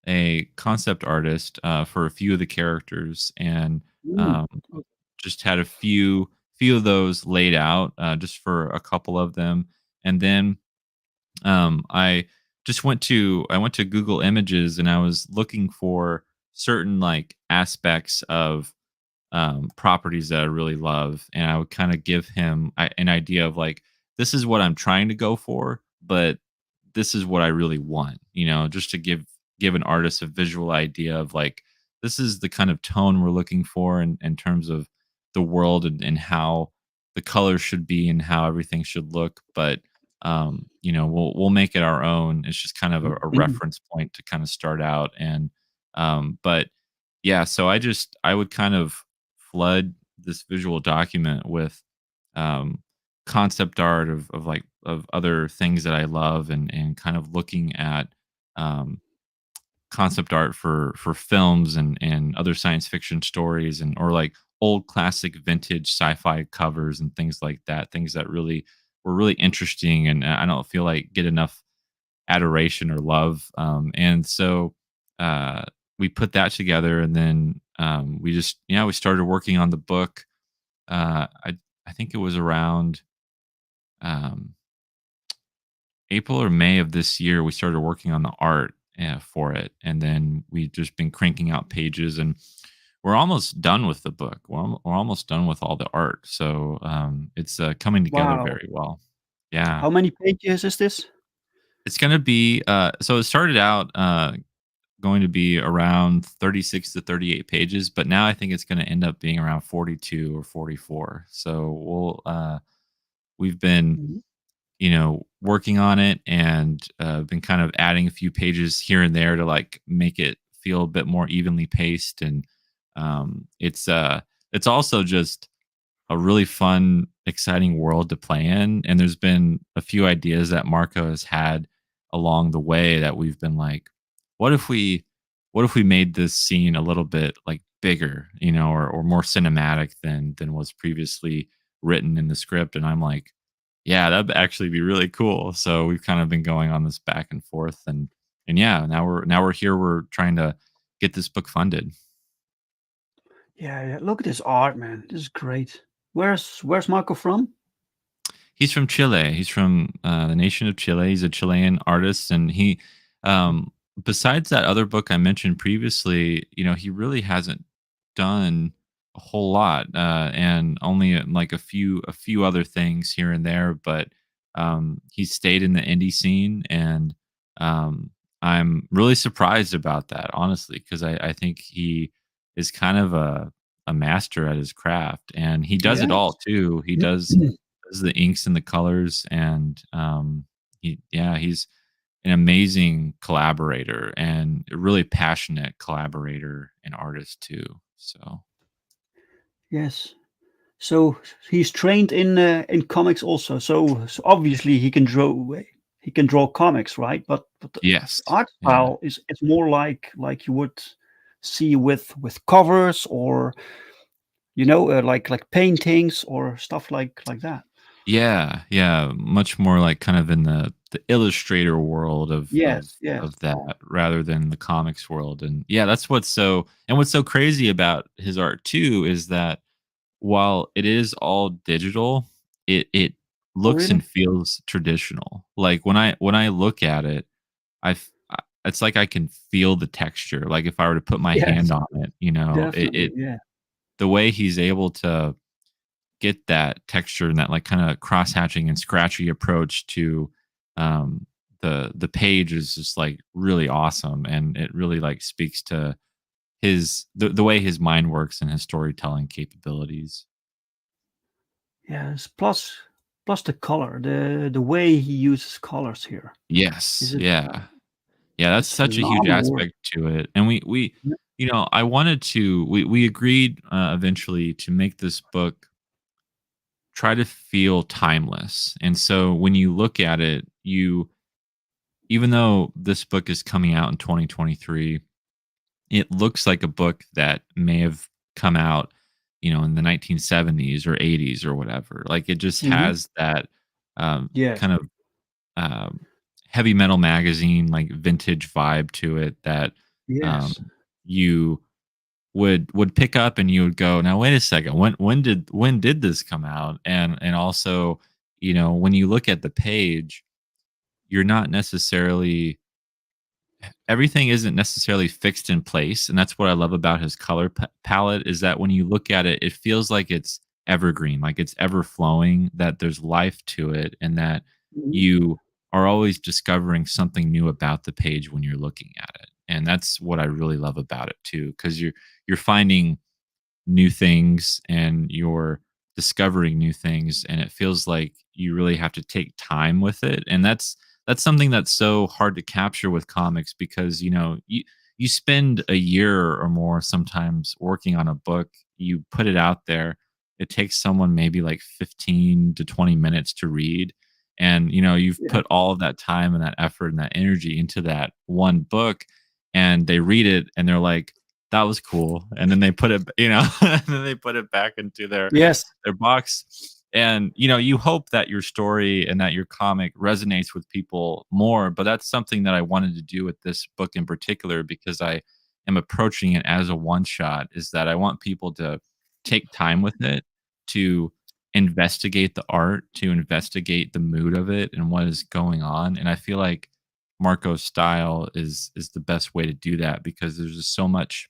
a concept artist for a few of the characters, and Mm. um, just had a few of those laid out just for a couple of them, and then I just went to Google Images and I was looking for certain like aspects of properties that I really love, and I would kind of give him an idea of like, this is what I'm trying to go for, but this is what I really want, just to give an artist a visual idea of like, this is the kind of tone we're looking for in terms of the world and how the colors should be and how everything should look. But we'll make it our own. It's just kind of a Mhm. reference point to kind of start out. And but yeah, so I would kind of flood this visual document with um, concept art of like of other things that I love, and kind of looking at um, concept art for films and other science fiction stories, and or like old classic vintage sci-fi covers and things like that, things that really were really interesting and I don't feel like get enough adoration or love. And so uh, we put that together, and then we just we started working on the book. I think it was around um, April or May of this year. We started working on the art for it, and then we just been cranking out pages, and we're almost done with the book. We're almost done with all the art, so it's coming together Wow. very well. Yeah, How many pages is this? it's gonna be. So it started out going to be around 36 to 38 pages, but now I think it's going to end up being around 42 or 44. So we've been, Mhm. working on it, and been kind of adding a few pages here and there to like make it feel a bit more evenly paced. And it's also just a really fun, exciting world to play in. And there's been a few ideas that Marco has had along the way that we've been like, what if we made this scene a little bit like bigger, or more cinematic than was previously written in the script? And I'm like, yeah, that'd actually be really cool. So we've kind of been going on this back and forth, and yeah, now we're here. We're trying to get this book funded. Yeah, yeah. Look at this art, man. This is great. Where's Marco from? He's from Chile. He's from the nation of Chile. He's a Chilean artist, and um, besides that other book I mentioned previously, he really hasn't done a whole lot, and only like a few other things here and there. But he's stayed in the indie scene, and um, I'm really surprised about that, honestly, because I think he is kind of a master at his craft, and he does it all Yes. too. He does the inks and the colors, and he's an amazing collaborator and a really passionate collaborator and artist too. So Yes. So he's trained in comics also. So obviously he can draw comics, right? But the yes, art yeah, style is it's more like you would see with covers or like paintings or stuff like that. yeah, much more like kind of in the illustrator world of of Yes, yes. of that rather than the comics world. And yeah, that's what's so crazy about his art too is that while it is all digital, it Oh, looks and really? feels traditional. Like when I look at it, it's like I can feel the texture. Like if I were to put my hand Yes, on it, definitely. Yeah. the way he's able to get that texture and that like kind of cross hatching and scratchy approach to um the page is just like really awesome, and it really like speaks to the way his mind works and his storytelling capabilities. Yes. Plus the color, the way he uses colors here. Yes, Is it yeah. Yeah, that's it's such a huge phenomenal work. aspect to it. And we Yeah. I wanted to we agreed eventually to make this book try to feel timeless. And so when you look at it, even though this book is coming out in 2023, it looks like a book that may have come out in the 1970s or 80s or whatever. Like it just Hmm. has that Yes. kind of um, heavy metal magazine like vintage vibe to it that um, Yes. you would pick up and you would go, now wait a second, when did this come out? And also, when you look at the page, you're not necessarily everything isn't necessarily fixed in place, and that's what I love about his color palette is that when you look at it, it feels like it's evergreen, like it's ever flowing, that there's life to it, and that Mhm. you are always discovering something new about the page when you're looking at it. And that's what I really love about it too, because you're finding new things and you're discovering new things, and it feels like you really have to take time with it. And that's something that's so hard to capture with comics, because you spend a year or more sometimes working on a book, you put it out there, it takes someone maybe like 15 to 20 minutes to read, and you've Yeah. put all of that time and that effort and that energy into that one book, and they read it and they're like, that was cool. And then they put it, and then they put it back into Yes. their box. And you hope that your story and that your comic resonates with people more. But that's something that I wanted to do with this book in particular, because I am approaching it as a one shot, is that I want people to take time with it, to investigate the art, to investigate the mood of it and what is going on. And I feel like Marco's style is the best way to do that, because there's just so much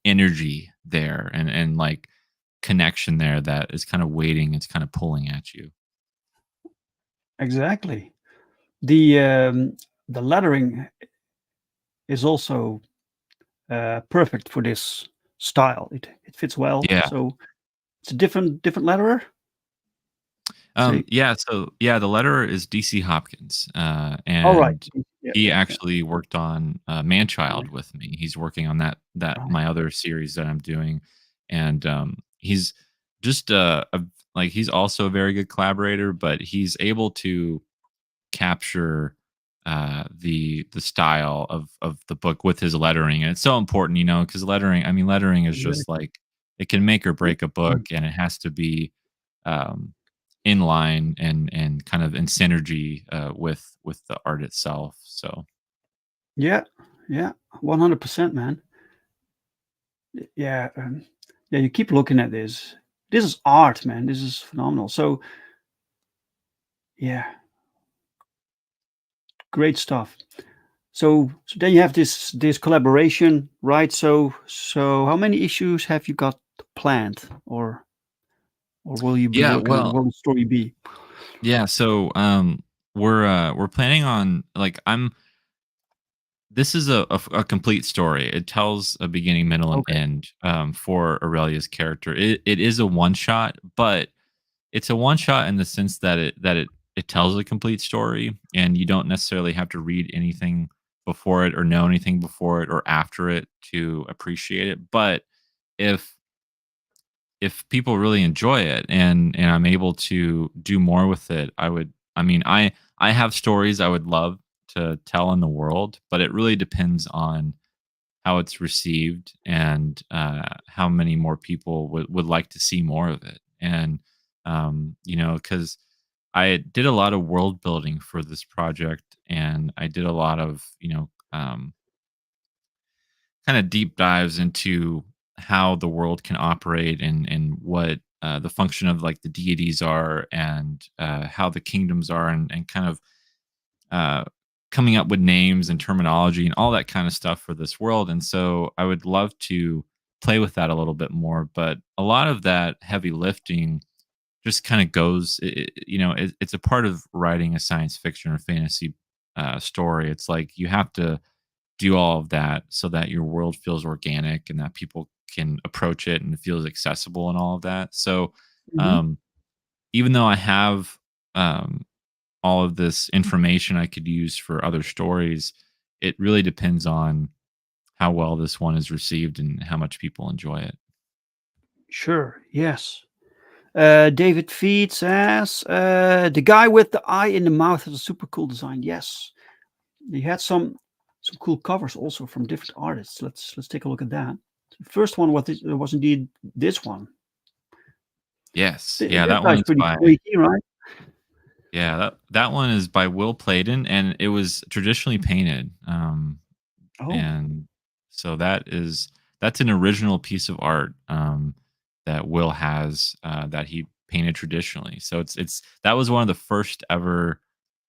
energy there, and like connection there that is kind of waiting, it's kind of pulling at you. Exactly. The lettering is also perfect for this style. It fits well. Yeah. So it's a different letterer. Say, Yeah, so yeah, the letterer is DC Hopkins, all right. and Yeah, he yeah, yeah. actually worked on Manchild Right, with me. He's working on that right. my other series that I'm doing, and he's just like he's also a very good collaborator, but he's able to capture the style of the book with his lettering. And it's so important, because lettering is just Exactly. like, it can make or Yeah. break a book, and it has to be um in line and kind of in synergy with the art itself. So Yeah, yeah, 100%, man. Yeah, yeah. You keep looking at this. This is art, man. This is phenomenal. So yeah, great stuff. So then you have this collaboration, right? So how many issues have you got planned, or will you be yeah, working on? well, Will the story be? yeah, so we're planning on, like, I'm this is a complete story. It tells a beginning, middle, and Okay. end for Aurelia's character. It is a one shot, but it's a one shot in the sense that it tells a complete story, and you don't necessarily have to read anything before it or know anything before it or after it to appreciate it. But if people really enjoy it, and I'm able to do more with it, I have stories I would love to tell in the world, but it really depends on how it's received, and how many more people would like to see more of it. And because I did a lot of world building for this project, and I did a lot of kind of deep dives into how the world can operate, and what the function of like the deities are, and how the kingdoms are, and kind of uh, coming up with names and terminology and all that kind of stuff for this world. And so I would love to play with that a little bit more, but a lot of that heavy lifting just kind of goes, it's a part of writing a science fiction or fantasy story. It's like you have to do all of that so that your world feels organic and that people can approach it and it feels accessible and all of that. So, Mhm. um, even though I have um, all of this information I could use for other stories, it really depends on how well this one is received and how much people enjoy it. Sure. Yes. David Feed says the guy with the eye in the mouth has a super cool design. Yes, he had some cool covers also from different artists. Let's take a look at that. The first one was indeed this one. Yes. Yeah, That that one guy's is pretty by freaky, right? yeah, that one is by Will Playdon, and it was traditionally painted. Oh. And so that's an original piece of art that Will has that he painted traditionally. So it's that was one of the first ever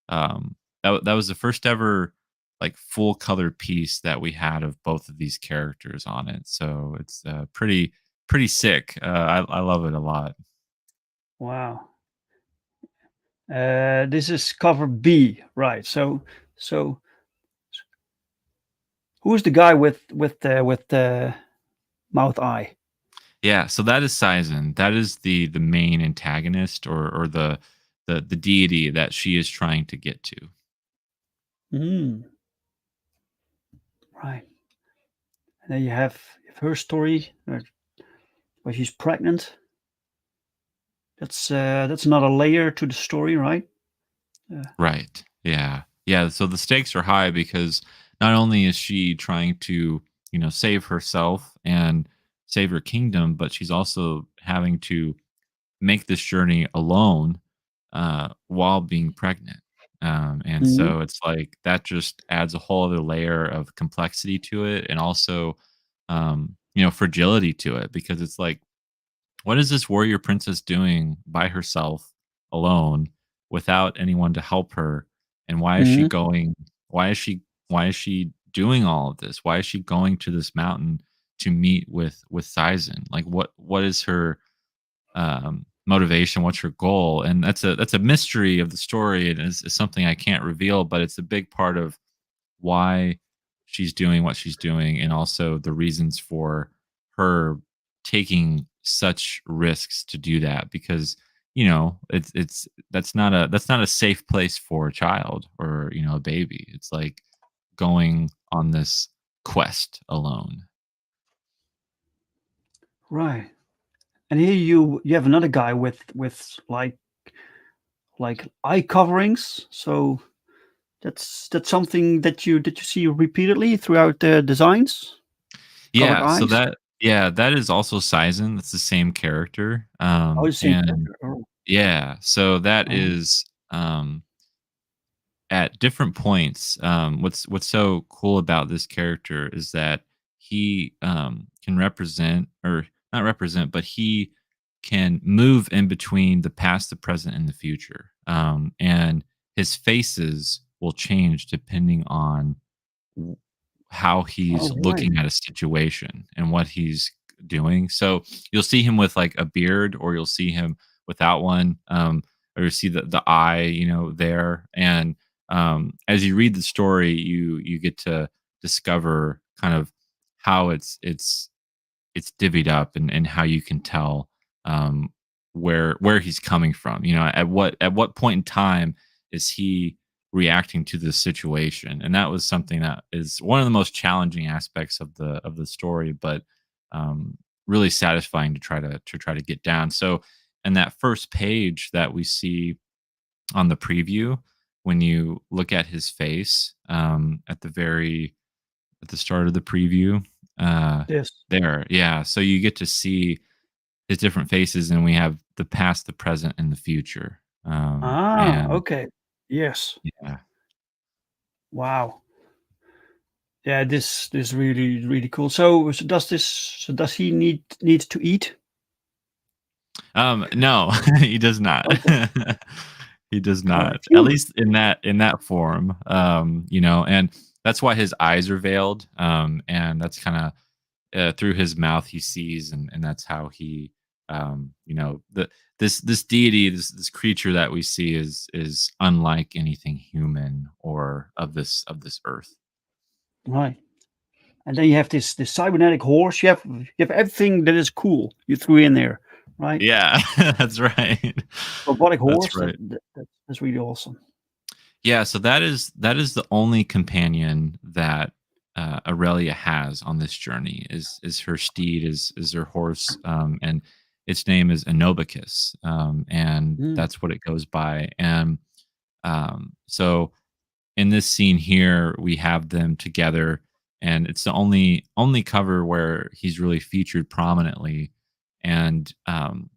that was the first ever like full color piece that we had of both of these characters on it. So it's pretty sick. I love it a lot. Wow. This is cover B, right? So who's the guy with the mouth eye? Yeah, so that is Sizen. That is the main antagonist or the deity that she is trying to get to. Mm, right. And then you have her story where she's pregnant. That's another layer to the story, right? Uh, Right. Yeah. Yeah, so the stakes are high because not only is she trying to, save herself and save her kingdom, but she's also having to make this journey alone while being pregnant. And mhm, so it's like that just adds a whole other layer of complexity to it and also, fragility to it because it's like, what is this warrior princess doing by herself alone without anyone to help her? And why is she mhm. going? Why is she doing all of this? Why is she going to this mountain to meet with Sizen? Like what is her motivation? What's her goal? And that's a mystery of the story, and is something I can't reveal, but it's a big part of why she's doing what she's doing, and also the reasons for her taking such risks to do that. Because it's that's not a safe place for a child or a baby. It's like going on this quest alone. Right. And here you have another guy with like eye coverings. So that's something that you see repeatedly throughout the designs. Covered Yeah, so eyes. that is also Sizen. That's the same character. Oh, the same And character. Oh, yeah, so that oh, is at different points. What's so cool about this character is that he can represent, or not represent, but he can move in between the past, the present, and the future. And his faces will change depending on w- how he's oh, right. looking at a situation and what he's doing. So you'll see him with like a beard, or you'll see him without one, or you see the eye, there. And as you read the story, you get to discover kind of how it's divvied up, and how you can tell um, where he's coming from. At what point in time is he reacting to this situation? And that was something that is one of the most challenging aspects of the story, but really satisfying to try to get down. So, in that first page that we see on the preview, when you look at his face at the start of the preview, uh, Yes. there, yeah. So you get to see his different faces, and we have the past, the present, and the future. Ah, And okay. Yes. yeah, Wow. Yeah, this really cool. So does he need to eat? no, he does not. Okay. He does not. At Phew. least in that form. And that's why his eyes are veiled. And that's kind of through his mouth he sees, and that's how he this deity, this creature that we see is unlike anything human or of this earth. Right. And then you have this cybernetic horse. You have everything that is cool. You threw in there, right? Yeah. That's right. Robotic That's horse. right. That's really awesome. Yeah, so that is the only companion that Aurelia has on this journey. Is her steed, is her horse, and its name is Anobicus, and Mm, that's what it goes by. And so in this scene here, we have them together, and it's the only cover where he's really featured prominently. and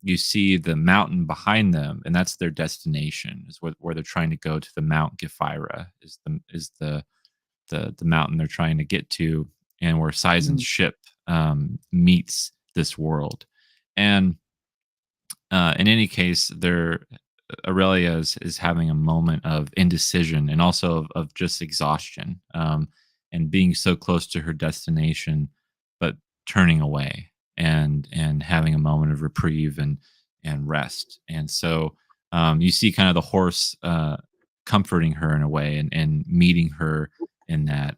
you see the mountain behind them, and that's their destination. Is where they're trying to go to. The Mount Gifira is the mountain they're trying to get to, and where Sizen's Mm. ship meets this world. And in any case, Aurelia is having a moment of indecision and also of just exhaustion, and being so close to her destination, but turning away and having a moment of reprieve and rest. And so you see kind of the horse comforting her in a way, and meeting her in that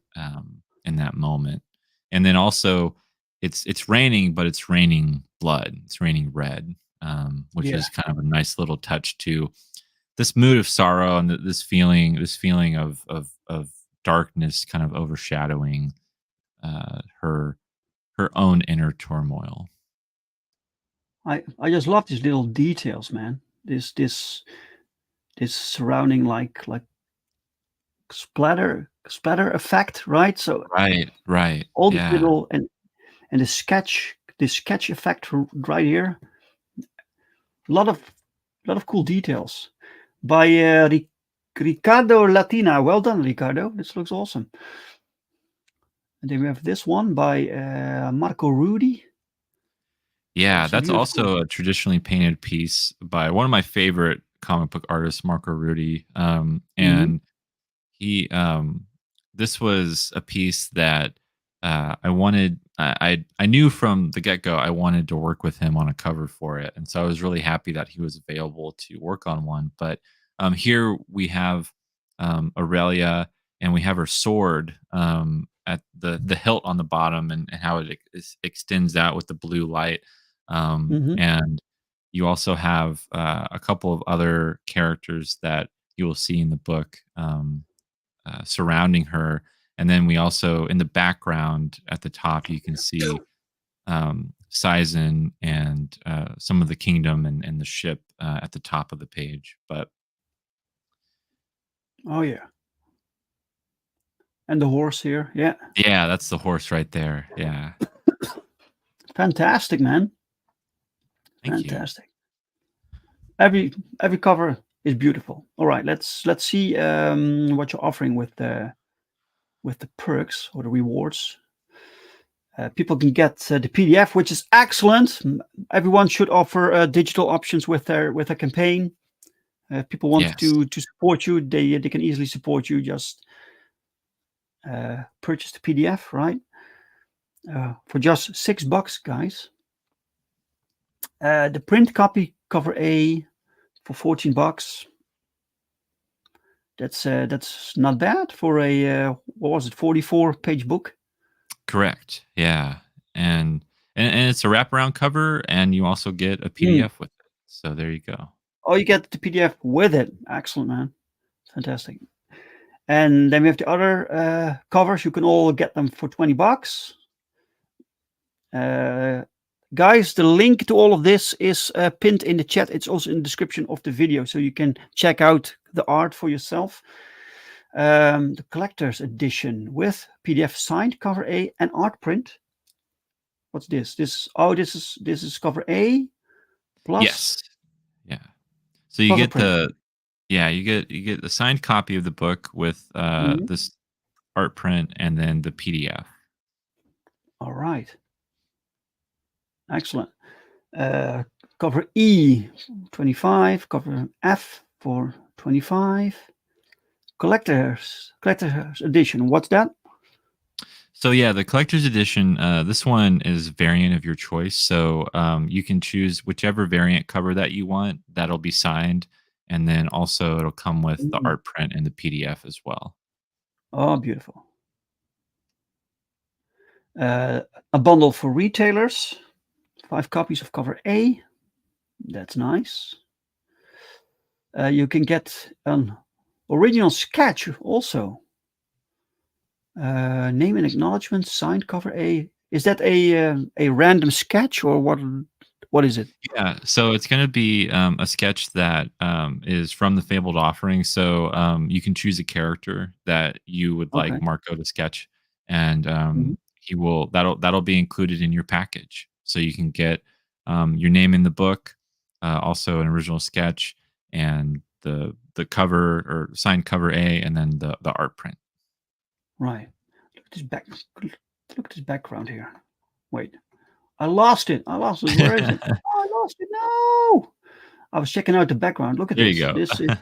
moment. And then also it's raining, but it's raining blood. It's raining red, which Yeah. is kind of a nice little touch to this mood of sorrow, and this feeling of darkness kind of overshadowing her own inner turmoil. I just love these little details, man. This surrounding like splatter effect, right? So Right. all these Yeah. little and the sketch effect right here. A lot of cool details by Ricardo Latina. Well done, Ricardo. This looks awesome. And then we have this one by Marco Rudy. Yeah, Also that's beautiful. also a traditionally painted piece by one of my favorite comic book artists, Marco Rudy. Hmm. And he this was a piece that I wanted. I knew from the get go I wanted to work with him on a cover for it, and so I was really happy that he was available to work on one. But here we have Aurelia, and we have her sword at the hilt on the bottom, and how it extends out with the blue light. Hmm. And you also have a couple of other characters that you will see in the book. Surrounding her. And then we also, in the background at the top, you can see Sizen and some of the kingdom and the ship at the top of the page. But Oh yeah, and the horse here. Yeah, yeah, that's the horse right there. Yeah. fantastic, man. Thank you. Fantastic. Every cover is beautiful. All right, let's see what you're offering with the perks or the rewards. People can get the PDF, which is excellent. Everyone should offer digital options with their campaign. If people want Yes. to support you, they can easily support you. Just purchase the PDF, right? For just $6, guys. The print copy, cover A, for $14. That's not bad for a what was it, 44-page book. Correct. Yeah. And it's a wraparound cover, and you also get a Mm. PDF with it. So there you go. Oh, you get the PDF with it. Excellent, man. Fantastic. And then we have the other covers. You can all get them for $20. Guys, the link to all of this is pinned in the chat. It's also in the description of the video, so you can check out the art for yourself. The collector's edition with PDF signed cover A and art print. What's this? This is cover A plus Yes. Yeah. So you cover get print. you get the signed copy of the book with Mhm. this art print, and then the PDF. All right, excellent. Uh, Cover E 25, cover F for 25. Collector's edition. What's that? So yeah, the collector's edition. This one is variant of your choice. So you can choose whichever variant cover that you want. That'll be signed, and then also it'll come with the Mm. art print and the PDF as well. Oh, beautiful. Uh, a bundle for retailers. 5 copies of cover A. That's nice. You can get an original sketch also. Name and acknowledgement, signed cover A. Is that a random sketch or what? What is it? Yeah, so it's going to be a sketch that is from the Fabled Offering. So you can choose a character that you would Okay. like Marco to sketch, and Mhm. he will that'll be included in your package. So you can get your name in the book, also an original sketch, and the cover or signed cover A, and then the art print. Right. Look at this back. Look at this background here. Wait, I lost it. I lost it. Where is it? Oh, I lost it. No. I was checking out the background. Look at There you this. go.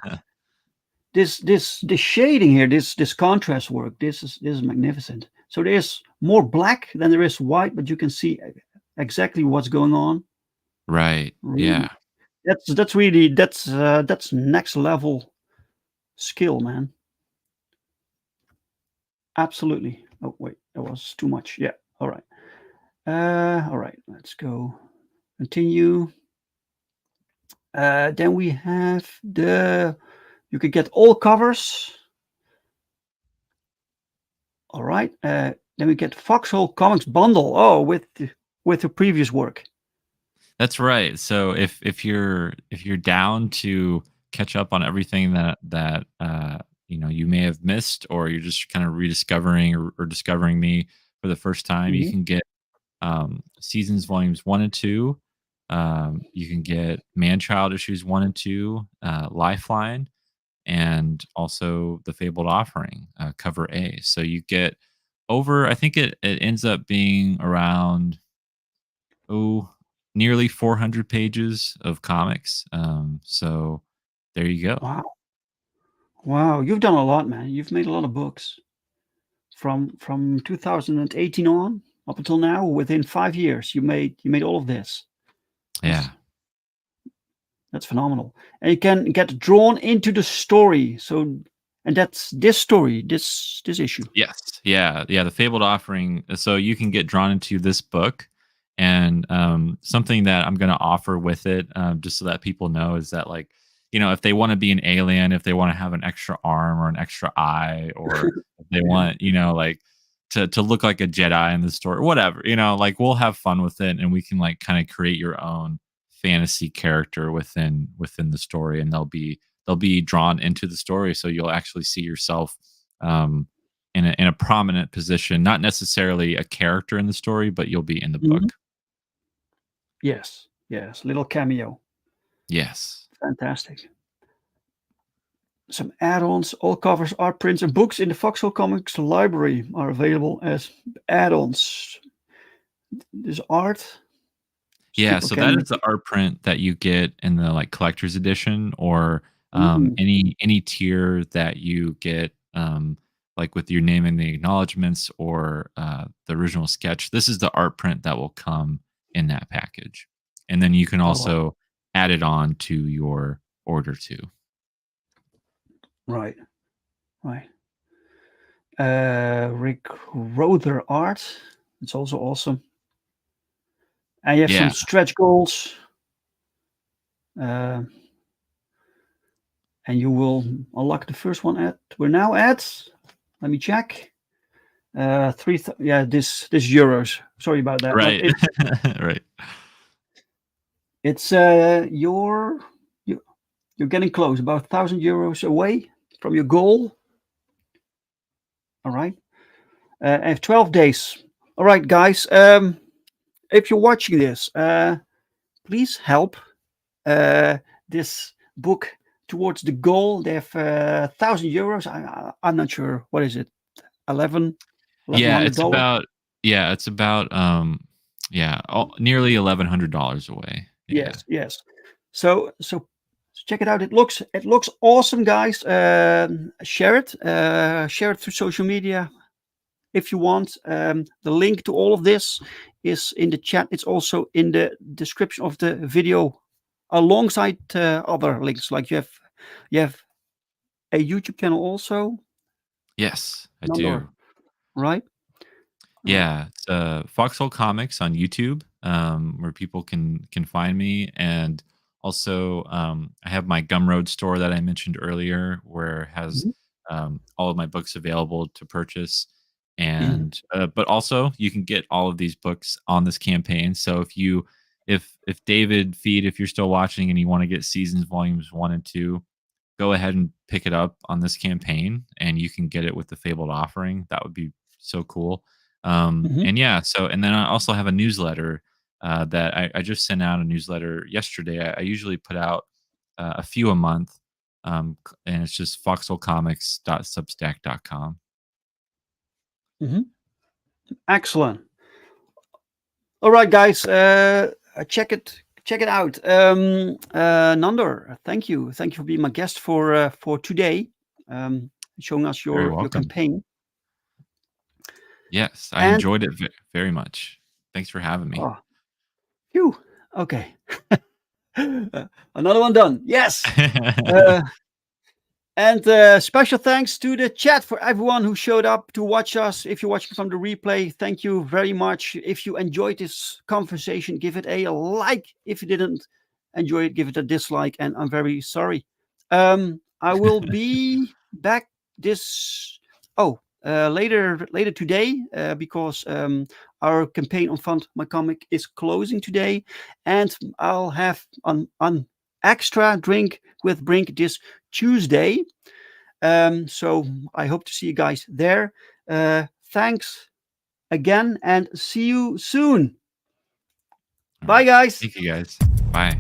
This is this shading here. This contrast work. This is magnificent. So there's more black than there is white, but you can see exactly what's going on. Right. Really, Yeah. that's next level skill, man. Absolutely. Oh wait, that was too much. Yeah. All right. All right. Let's go. Continue. Then we have you can get all covers. All right. Then we get Foxhole Comics bundle. Oh, with the previous work. That's right. So if you're down to catch up on everything that you may have missed, or you're just kind of rediscovering or discovering me for the first time, you Mhm. can get seasons volumes 1 and 2. You can get Man-Child issues 1 and 2, Lifeline, and also the Fabled Offering, cover A. So you get over. I think it ends up being around, oh, nearly 400 pages of comics. So there you go. Wow. Wow. You've done a lot, man. You've made a lot of books from 2018 on up until now. Within 5 years, you made all of this. Yeah. That's that's phenomenal. And you can get drawn into the story. So, and that's this story, this issue. Yes. Yeah. Yeah. The Fabled Offering. So you can get drawn into this book. And something that I'm going to offer with it, just so that people know, is that, like, if they want to be an alien, if they want to have an extra arm or an extra eye, or if they Yeah. want, like, to look like a Jedi in the story, whatever, like, we'll have fun with it, and we can, like, kind of create your own fantasy character within the story, and they'll be drawn into the story, so you'll actually see yourself um, in a prominent position, not necessarily a character in the story, but you'll be in the Mhm. book. Yes. Yes. Little cameo. Yes. Fantastic. Some add-ons, all covers, art prints, and books in the Foxhole Comics library are available as add-ons. This art, so Yeah, people so that can. is the art print that you get in the, like, collector's edition, or Mm, any tier that you get, like, with your name and the acknowledgments, or the original sketch. This is the art print that will come in that package, and then you can all right. also add it on to your order too. Right. Right. Rick Rother art. It's also awesome. And you have some Yeah. stretch goals. Uh, and you will unlock the first one at. We're now at. Let me check. Yeah, this euros. Sorry about that, but Right. Right. it's you're getting close, about 1,000 euros away from your goal. All right. I have 12 days. All right, guys. If you're watching this, please help this book towards the goal. They have 1,000 euros. I'm not sure. What is it? 11, Yeah, $1,100 dollars. it's about, nearly $1,100 away. Yeah. Yes, yes. So check it out. It looks awesome, guys. Share it. Share it through social media if you want. The link to all of this is in the chat. It's also in the description of the video, alongside other links. Like you have a YouTube channel also, Yes, I Nandor, do. right? Right. Yeah, it's, Foxhole Comics on YouTube, where people can find me, and also, I have my Gumroad store that I mentioned earlier, where it has Mhm. all of my books available to purchase, Mhm. and but also you can get all of these books on this campaign. So if David Feed, if you're still watching and you want to get seasons volumes 1 and 2, go ahead and pick it up on this campaign, and you can get it with the Fabled Offering. That would be so cool. Mhm. And yeah, so, and then I also have a newsletter that I just sent out a newsletter yesterday. I usually put out a few a month, and it's just foxholecomics.substack.com. Excellent. All right, guys, check it out. Nandor, thank you for being my guest for today, showing us Very your welcome. campaign. Yes, I enjoyed it very much. Thanks for having me. Oh, phew. Okay. Another one done. Yes. And special thanks to the chat for everyone who showed up to watch us. If you're watching from the replay, thank you very much. If you enjoyed this conversation, give it a like. If you didn't enjoy it, give it a dislike. And I'm very sorry. I will be back later today because our campaign on Fund My Comic is closing today, and I'll have an extra drink with Brink this Tuesday. So I hope to see you guys there. Thanks again and see you soon. Bye, guys. Thank you, guys. Bye.